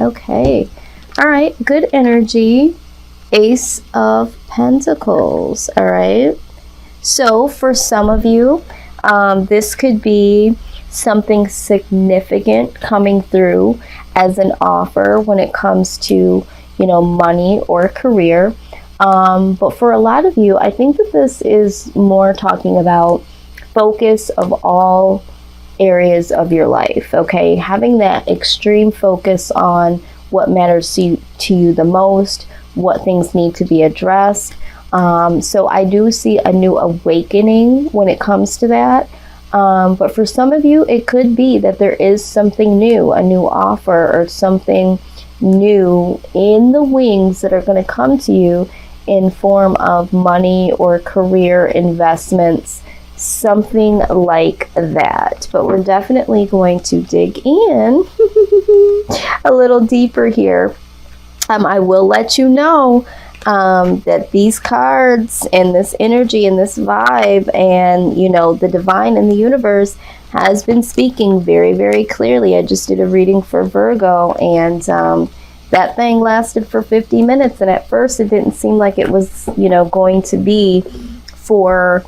Okay. All right. Good energy. Ace of Pentacles. All right. So for some of you, this could be something significant coming through as an offer when it comes to, you know, money or career. But for a lot of you, I think that this is more talking about focus of all areas of your life. Okay, having that extreme focus on what matters to you the most, what things need to be addressed. So I do see a new awakening when it comes to that. But for some of you, it could be that there is something new, a new offer or something new in the wings that are going to come to you in form of money or career investments, something like that. But we're definitely going to dig in a little deeper here. I will let you know that these cards and this energy and this vibe and, you know, the divine in the universe has been speaking very, very clearly. I just did a reading for Virgo, and that thing lasted for 50 minutes. And at first it didn't seem like it was, you know, going to be for,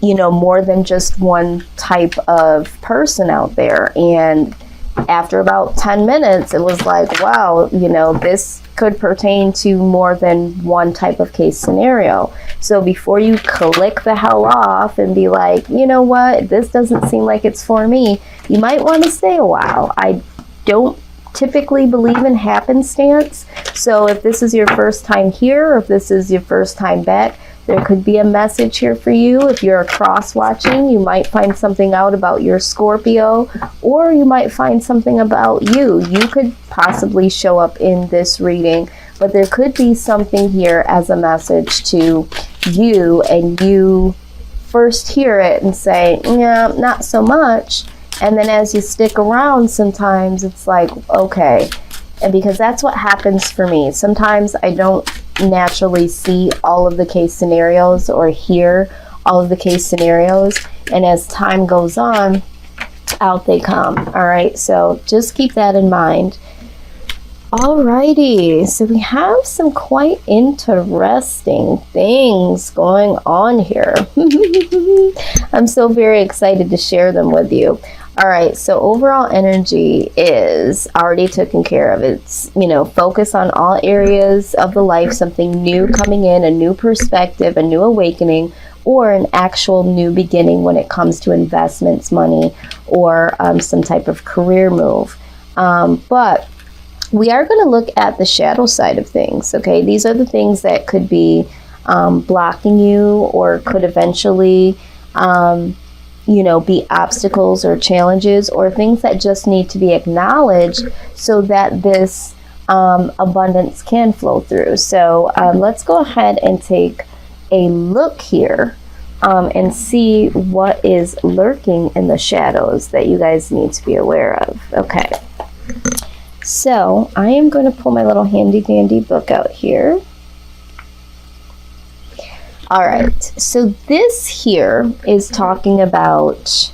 you know, more than just one type of person out there. And after about 10 minutes, it was like, wow, you know, this could pertain to more than one type of case scenario. So before you click the hell off and be like, you know what, this doesn't seem like it's for me, you might want to stay a while. I don't typically believe in happenstance. So if this is your first time here, or if this is your first time back, there could be a message here for you. If you're cross-watching, you might find something out about your Scorpio, or you might find something about you. You could possibly show up in this reading, but there could be something here as a message to you, and you first hear it and say, yeah, not so much. And then as you stick around, sometimes it's like, okay. And because that's what happens for me. Sometimes I don't naturally see all of the case scenarios or hear all of the case scenarios, and as time goes on, out they come. All right, so just keep that in mind. Alrighty, so we have some quite interesting things going on here. I'm so very excited to share them with you. All right, so overall energy is already taken care of. It's, you know, focus on all areas of the life, something new coming in, a new perspective, a new awakening, or an actual new beginning when it comes to investments, money, or some type of career move. But we are going to look at the shadow side of things, okay? These are the things that could be blocking you, or could eventually you know, be obstacles or challenges, or things that just need to be acknowledged so that this abundance can flow through. So let's go ahead and take a look here and see what is lurking in the shadows that you guys need to be aware of. Okay, so I am going to pull my little handy dandy book out here. All right, so this here is talking about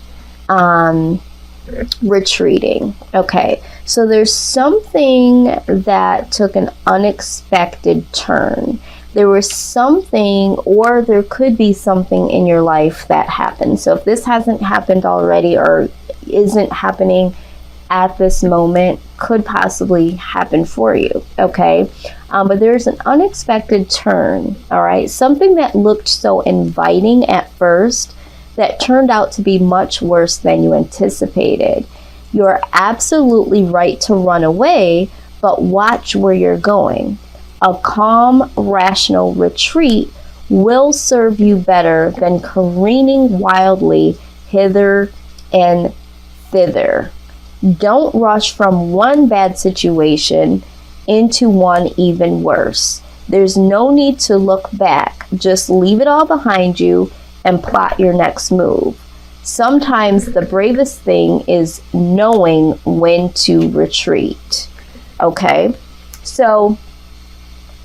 retreating. Okay, so there's something that took an unexpected turn. There was something, or there could be something in your life that happened. So if this hasn't happened already, or isn't happening at this moment, could possibly happen for you, okay? But there's an unexpected turn, all right? Something that looked so inviting at first that turned out to be much worse than you anticipated. You're absolutely right to run away, but watch where you're going. A calm, rational retreat will serve you better than careening wildly hither and thither. Don't rush from one bad situation into one even worse. There's no need to look back. Just leave it all behind you and plot your next move. Sometimes the bravest thing is knowing when to retreat. Okay? So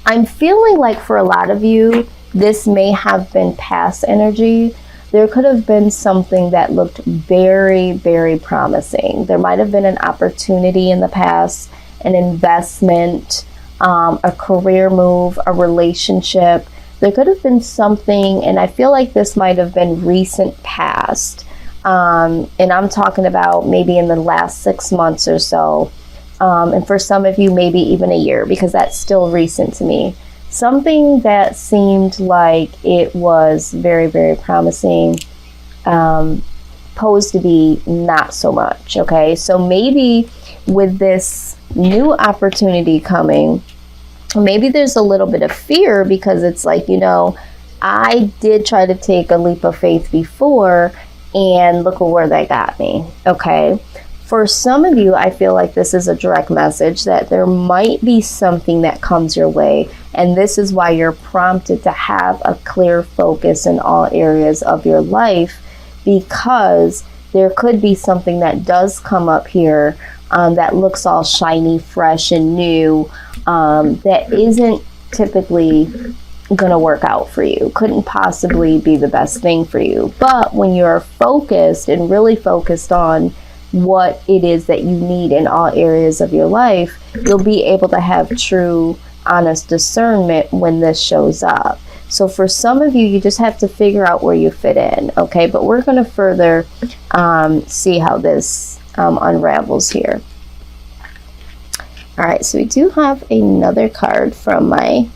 I'm feeling like for a lot of you, this may have been past energy. There could have been something that looked very, very promising. There might have been an opportunity in the past, an investment, a career move, a relationship. There could have been something, and I feel like this might have been recent past. And I'm talking about maybe in the last 6 months or so. And for some of you, maybe even a year, because that's still recent to me. Something that seemed like it was very, very promising, posed to be not so much. Okay, so maybe with this new opportunity coming, maybe there's a little bit of fear, because it's like, you know, I did try to take a leap of faith before, and look at where that got me. Okay, for some of you, I feel like this is a direct message that there might be something that comes your way, and this is why you're prompted to have a clear focus in all areas of your life, because there could be something that does come up here that looks all shiny, fresh, and new, that isn't typically going to work out for you, couldn't possibly be the best thing for you. But when you're focused and really focused on what it is that you need in all areas of your life, you'll be able to have true, honest discernment when this shows up. So for some of you, you just have to figure out where you fit in, okay? But we're going to further see how this unravels here. All right, so we do have another card from my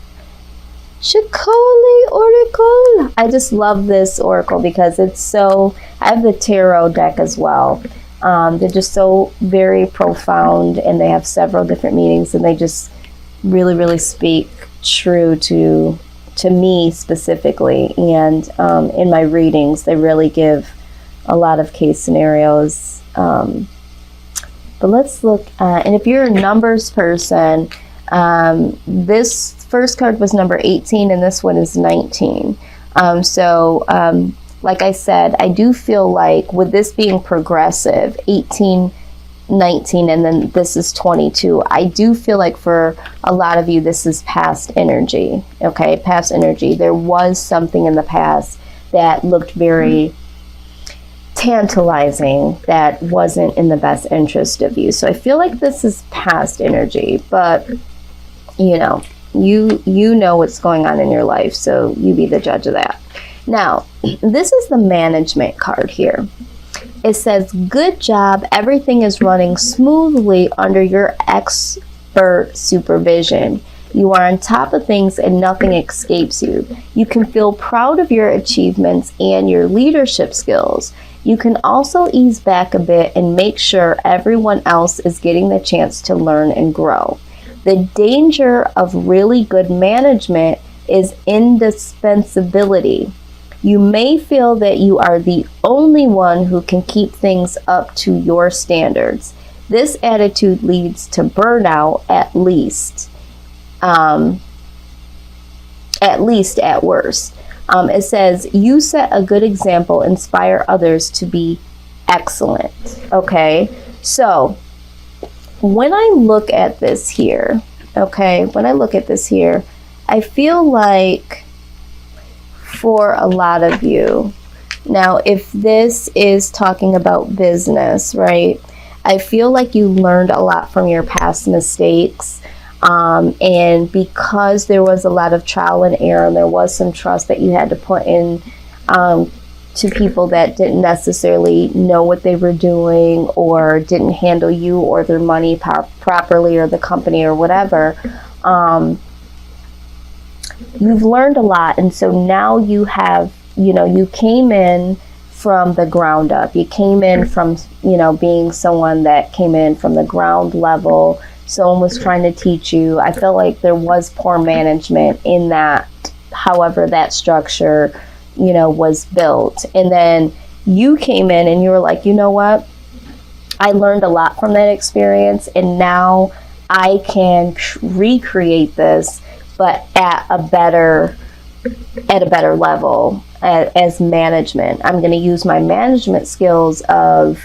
Shikoli Oracle. I just love this oracle because it's so, I have the tarot deck as well. They're just so very profound, and they have several different meanings, and they just really, really speak true to me specifically. And in my readings, they really give a lot of case scenarios. But let's look at, and if you're a numbers person, this first card was number 18, and this one is 19. Like I said, I do feel like with this being progressive, 18, 19, and then this is 22, I do feel like for a lot of you, this is past energy, okay? Past energy. There was something in the past that looked very tantalizing, that wasn't in the best interest of you. So I feel like this is past energy, but you know, you know what's going on in your life, so you be the judge of that. Now, this is the management card here. It says, good job, everything is running smoothly under your expert supervision. You are on top of things and nothing escapes you. You can feel proud of your achievements and your leadership skills. You can also ease back a bit and make sure everyone else is getting the chance to learn and grow. The danger of really good management is indispensability. You may feel that you are the only one who can keep things up to your standards. This attitude leads to burnout, at least at worst. It says, you set a good example, inspire others to be excellent. Okay, so when I look at this here, I feel like for a lot of you, now if this is talking about business, right, I feel like you learned a lot from your past mistakes, and because there was a lot of trial and error, and there was some trust that you had to put in to people that didn't necessarily know what they were doing, or didn't handle you or their money properly, or the company or whatever. You've learned a lot, and so now you have, you came in from the ground up. You came in from, being someone that came in from the ground level. Someone was trying to teach you. I felt like there was poor management in that, however that structure, was built. And then you came in and you were like, you know what? I learned a lot from that experience, and now I can recreate this, but at a better level as management. I'm going to use my management skills of,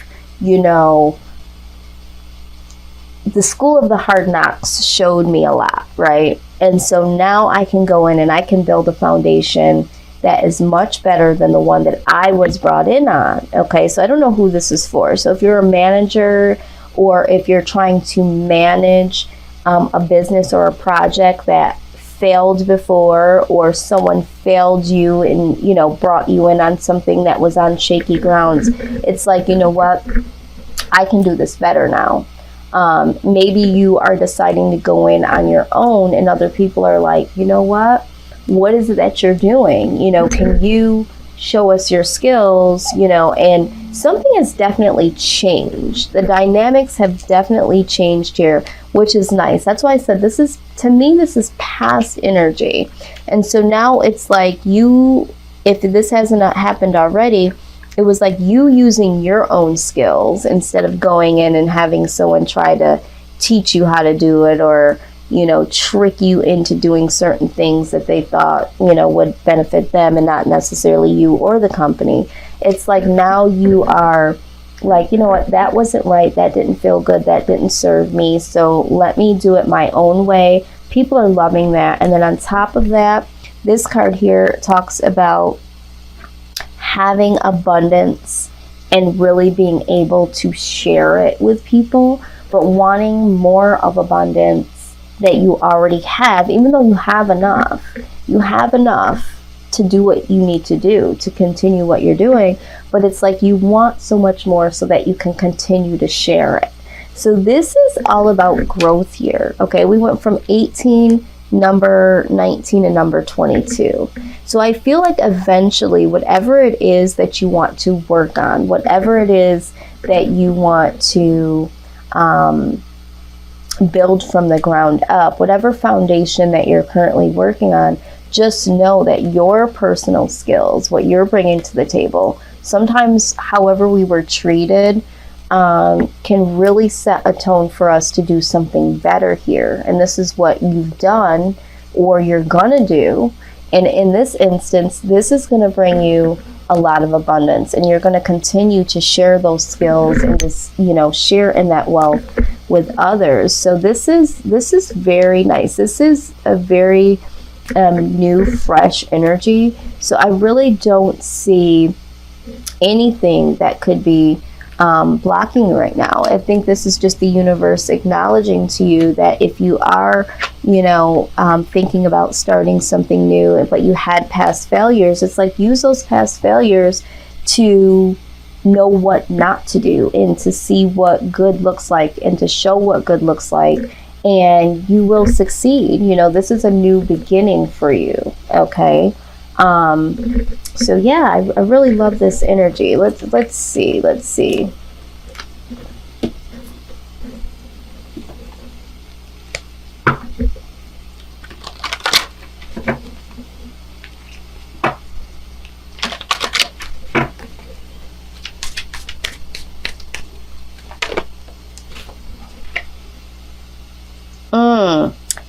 the school of the hard knocks showed me a lot, right? And so now I can go in and I can build a foundation that is much better than the one that I was brought in on. Okay, so I don't know who this is for. So if you're a manager, or if you're trying to manage a business or a project that failed before, or someone failed you and, you know, brought you in on something that was on shaky grounds. It's like, you know what, I can do this better now. Maybe you are deciding to go in on your own, and other people are like, you know what is it that you're doing? You know, can you show us your skills? You know, and something has definitely changed. The dynamics have definitely changed here, which is nice. That's why I said this is, to me, this is past energy. And so now it's like you, if this hasn't happened already, it was like you using your own skills instead of going in and having someone try to teach you how to do it, or, you know, trick you into doing certain things that they thought, you know, would benefit them and not necessarily you or the company. It's like now you are like, you know what, that wasn't right, that didn't feel good, that didn't serve me, so let me do it my own way. People are loving that. And then on top of that, this card here talks about having abundance and really being able to share it with people, but wanting more of abundance that you already have, even though you have enough to do what you need to do to continue what you're doing, but it's like you want so much more so that you can continue to share it. So this is all about growth here. Okay, we went from 18, number 19, and number 22. So I feel like eventually whatever it is that you want to work on, whatever it is that you want to build from the ground up, whatever foundation that you're currently working on, just know that your personal skills, what you're bringing to the table, sometimes however we were treated, can really set a tone for us to do something better here. And this is what you've done or you're gonna do. And in this instance, this is gonna bring you a lot of abundance, and you're gonna continue to share those skills and just, you know, share in that wealth with others. So this is very nice. This is a very new, fresh energy. So I really don't see anything that could be blocking you right now. I think this is just the universe acknowledging to you that if you are, you know, thinking about starting something new, but you had past failures, it's like use those past failures to know what not to do and to see what good looks like and to show what good looks like, and you will succeed. You know, this is a new beginning for you. Okay. So yeah, I really love this energy. Let's see.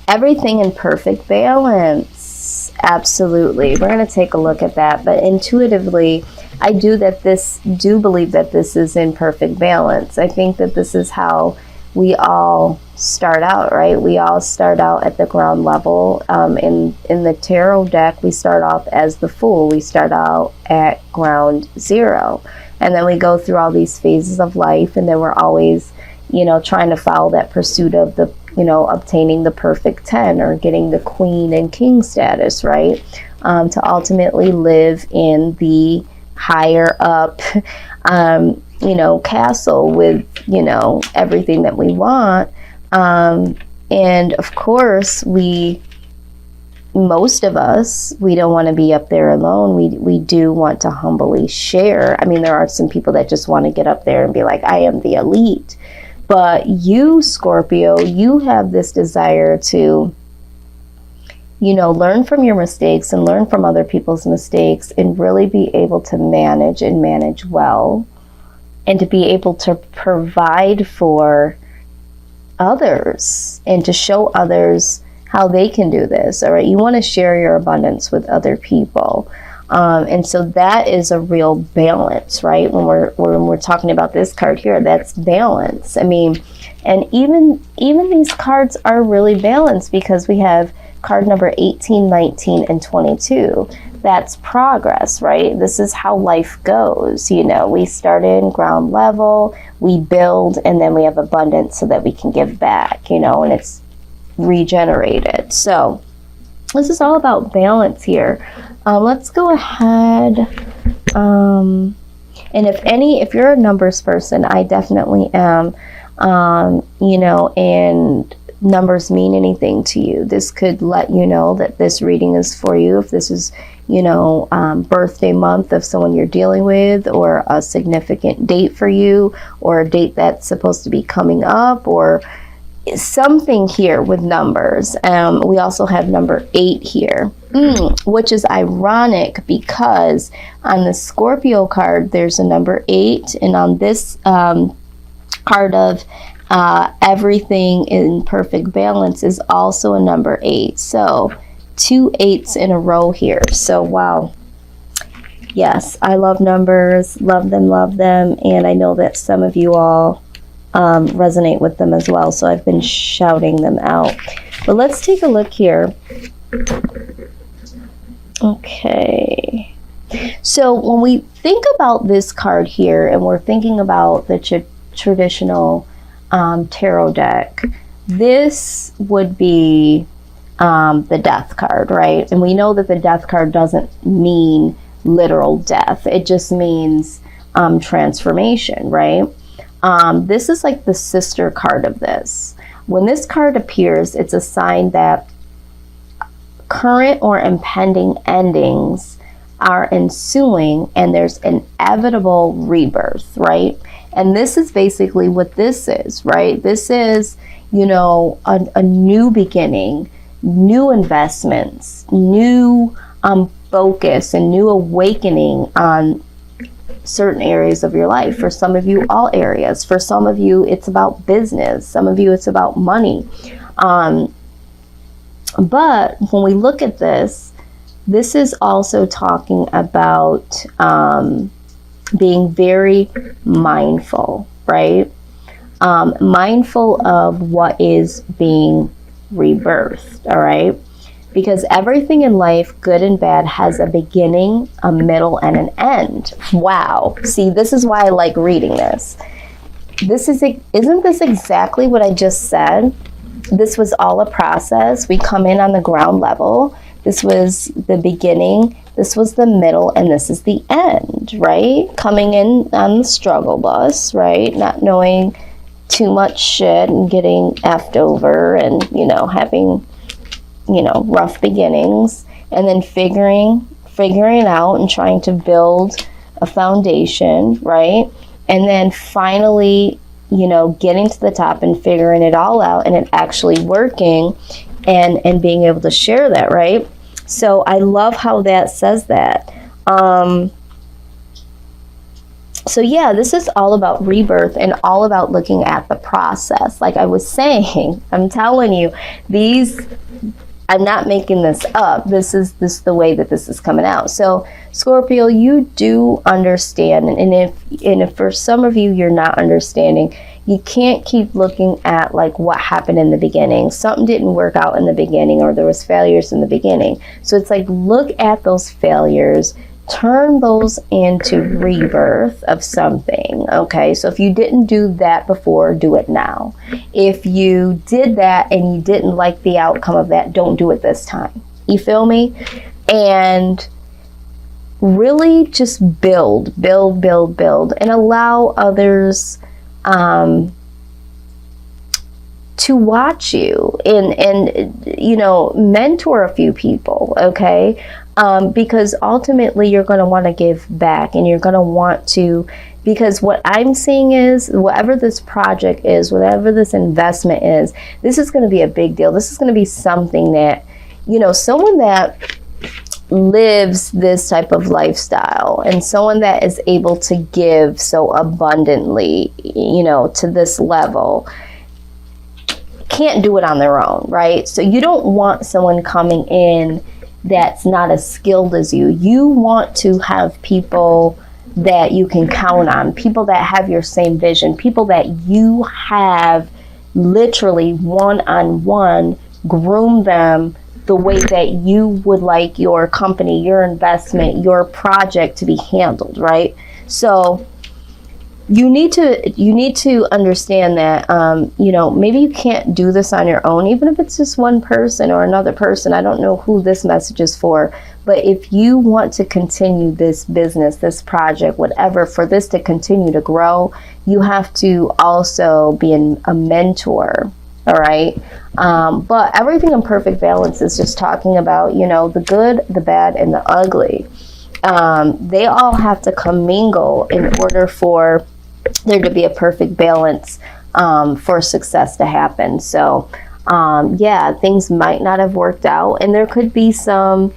Everything in perfect balance. Absolutely. We're going to take a look at that. But intuitively, I do believe that this is in perfect balance. I think that this is how we all start out, right? We all start out at the ground level. In the tarot deck, we start off as the Fool. We start out at ground zero. And then we go through all these phases of life, and then we're always, you know, trying to follow that pursuit of the, you know, obtaining the perfect 10 or getting the queen and king status, right? To ultimately live in the higher up, you know, castle with, you know, everything that we want. And of course, most of us, we don't want to be up there alone. We do want to humbly share. I mean, there are some people that just want to get up there and be like, I am the elite. But you, Scorpio, you have this desire to, you know, learn from your mistakes and learn from other people's mistakes and really be able to manage and manage well, and to be able to provide for others and to show others how they can do this. All right. You want to share your abundance with other people. And so that is a real balance, right? When we're talking about this card here, that's balance. I mean, and even these cards are really balanced because we have card number 18, 19, and 22. That's progress, right? This is how life goes. You know, we start in ground level, we build, and then we have abundance so that we can give back, you know, and it's regenerated. So this is all about balance here. Let's go ahead. And if you're a numbers person, I definitely am, you know, and numbers mean anything to you, this could let you know that this reading is for you. If this is, you know, birthday month of someone you're dealing with, or a significant date for you, or a date that's supposed to be coming up, or something here with numbers. We also have number 8 here, which is ironic because on the Scorpio card there's a number 8, and on this card of everything in perfect balance is also a number 8. So 2 8s in a row here. So wow, yes, I love numbers, love them, and I know that some of you all resonate with them as well, so I've been shouting them out. But let's take a look here. Okay, so when we think about this card here, and we're thinking about the traditional tarot deck, this would be the death card, right? And we know that the death card doesn't mean literal death, it just means transformation, right? This is like the sister card of this. When this card appears, it's a sign that current or impending endings are ensuing, and there's inevitable rebirth, right? And this is basically what this is, right? This is, you know, a new beginning, new investments, new focus, and new awakening on certain areas of your life. For some of you, all areas. For some of you, it's about business. Some of you, it's about money. But when we look at this, this is also talking about being very mindful, right? Mindful of what is being rebirthed, all right? Because everything in life, good and bad, has a beginning, a middle, and an end. Wow. See, this is why I like reading this. Isn't this exactly what I just said? This was all a process. We come in on the ground level. This was the beginning, this was the middle, and this is the end, right? Coming in on the struggle bus, right? Not knowing too much shit and getting effed over, and, you know, having, you know, rough beginnings, and then figuring out and trying to build a foundation, right? And then finally, you know, getting to the top and figuring it all out, and it actually working, and being able to share that, right? So I love how that says that. So yeah, this is all about rebirth and all about looking at the process. Like I was saying, I'm telling you, I'm not making this up. This is the way that this is coming out. So Scorpio, you do understand, and if for some of you you're not understanding, you can't keep looking at like what happened in the beginning. Something didn't work out in the beginning, or there was failures in the beginning. So it's like, look at those failures, turn those into rebirth of something, okay? So if you didn't do that before, do it now. If you did that and you didn't like the outcome of that, don't do it this time. You feel me? And really just build, and allow others to watch you, and you know, mentor a few people, okay? Because ultimately you're going to want to give back, and you're going to want to, because what I'm seeing is, whatever this project is, whatever this investment is, this is going to be a big deal. This is going to be something that, you know, someone that lives this type of lifestyle, and someone that is able to give so abundantly, you know, to this level, can't do it on their own, right? So you don't want someone coming in that's not as skilled as you. You want to have people that you can count on, people that have your same vision, people that you have literally one-on-one groom them the way that you would like your company, your investment, your project to be handled, right? So you need to understand that, you know, maybe you can't do this on your own, even if it's just one person or another person. I don't know who this message is for, but if you want to continue this business, this project, whatever, for this to continue to grow, you have to also be a mentor. All right. But everything in perfect balance is just talking about, you know, the good, the bad, and the ugly. They all have to commingle in order for there to be a perfect balance, for success to happen. So, yeah, things might not have worked out, and there could be some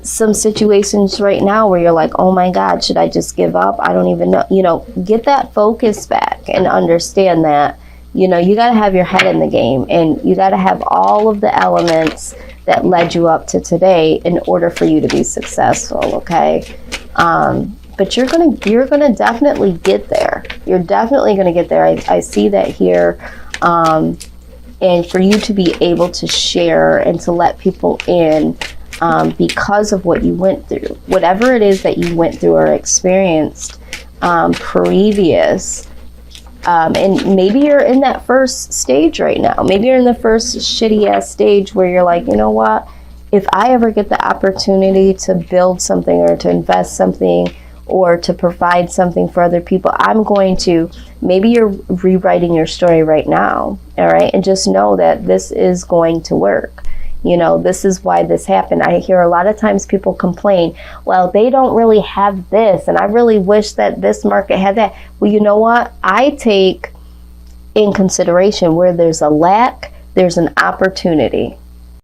situations right now where you're like, oh my God, should I just give up? I don't even know. You know, get that focus back and understand that, you know, you got to have your head in the game, and you got to have all of the elements that led you up to today in order for you to be successful. Okay. But you're gonna definitely get there. You're definitely gonna get there. I see that here. And for you to be able to share and to let people in, because of what you went through, whatever it is that you went through or experienced previous. And maybe you're in that first stage right now. Maybe you're in the first shitty ass stage where you're like, you know what? If I ever get the opportunity to build something or to invest something or to provide something for other people, I'm going to. Maybe you're rewriting your story right now, all right? And just know that this is going to work. You know, this is why this happened. I hear a lot of times people complain, well, they don't really have this, and I really wish that this market had that. Well, you know what? I take in consideration where there's a lack, there's an opportunity.